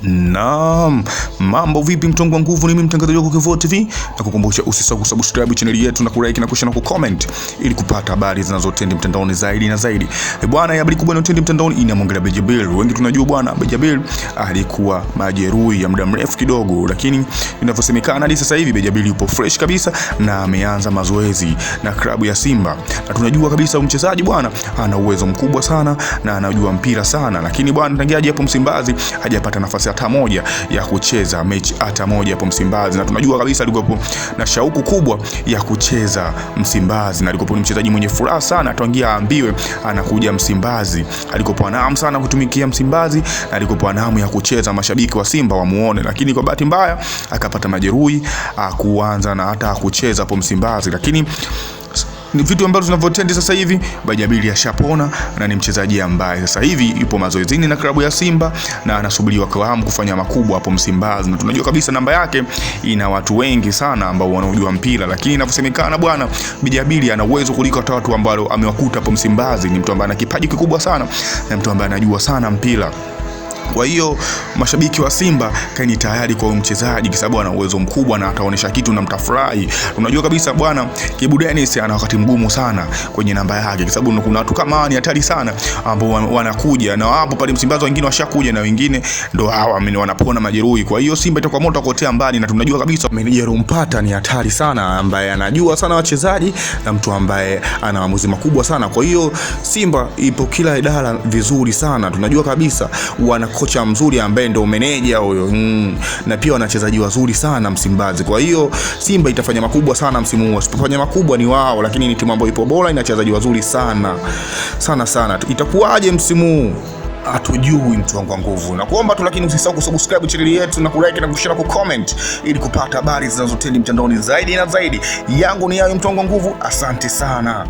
Naam, mambo vipi mtongo wa nguvu, ni mimi mtangazaji wako Kevoo TV, na kukumbusha usisahau kusubscribe channel yetu na kulike na kushare na kucomment ili kupata habari zinazotendi mtandaoni zaidi na zaidi. Bwana, habari kubwa inayotendi mtandaoni inamwongelea Bejabel. Wengi tunajua bwana, Bejabel alikuwa majeruhi ya muda mrefu kidogo, lakini inavyosemekana hadi sasa hivi Bejabel yupo fresh kabisa na ameanza mazoezi na klabu ya Simba. Na tunajua kabisa mchezaji bwana ana uwezo mkubwa sana na anajua mpira sana, lakini bwana tangiaje hapo Msimbazi hajapata nafasi hata moja ya kucheza mechi hata moja hapo Msimbazi, na tunajua kabisa alikuwa na shauku kubwa ya kucheza Msimbazi, na alikuwa ni mchezaji mwenye furaha sana tangia aambiwe anakuja Msimbazi. Alikuwa na hamu sana kutumikia Msimbazi na alikuwa na hamu ya kucheza, mashabiki wa Simba wamuone, lakini kwa bahati mbaya akapata majeruhi kuanza na hata kucheza hapo Msimbazi. Lakini ni vitu ambavyo tunavyotendi sasa hivi, Bejabel ashapona na ni mchezaji ambaye sasa hivi yupo mazoezini na klabu ya Simba na anasubiriwa kwa hamu kufanya makubwa hapo Msimbazi, na tunajua kabisa namba yake ina watu wengi sana ambao wanaojua mpira, lakini inavyosemekana bwana Bejabel ana uwezo kuliko hata watu ambao amewakuta hapo Msimbazi. Ni mtu ambaye ana kipaji kikubwa sana na mtu ambaye anajua sana mpira. Kwa hiyo mashabiki wa Simba kaeni tayari kwa mchezaji kwa sababu ana uwezo mkubwa na ataonesha kitu na mtafurahi. Unajua kabisa bwana Kibu Denis ana wakati mgumu sana kwenye namba yake, kwa sababu kuna watu kama ni hatari sana ambao wanakuja na wapo pale Msimbazi, wengine washakuja na wengine ndo hawa wanapona majeruhi. Kwa hiyo Simba itakuwa moto kuotea mbali, na tunajua kabisa manager Mpata ni hatari sana, ambaye anajua sana wachezaji na mtu ambaye ana maamuzi makubwa sana. Kwa hiyo Simba ipo kila idara vizuri sana, tunajua kabisa wana kocha mzuri ambaye ndio meneja huyo, na pia wanachezaji wazuri sana Msimbazi. Kwa hiyo Simba itafanya makubwa sana msimu huu. Wasipofanya makubwa ni wao, lakini ni timu ambayo ipo bora, ina wachezaji wazuri sana sana. Itakuwaje msimu huu hatujui, mtu wangu wa nguvu, na kuomba tu, lakini usisahau kusubscribe channel yetu na kulike na kushare na kucomment ili kupata habari zinazotendi mtandaoni zaidi na zaidi. Yangu ni yayo, mtu wangu wa nguvu, asante sana.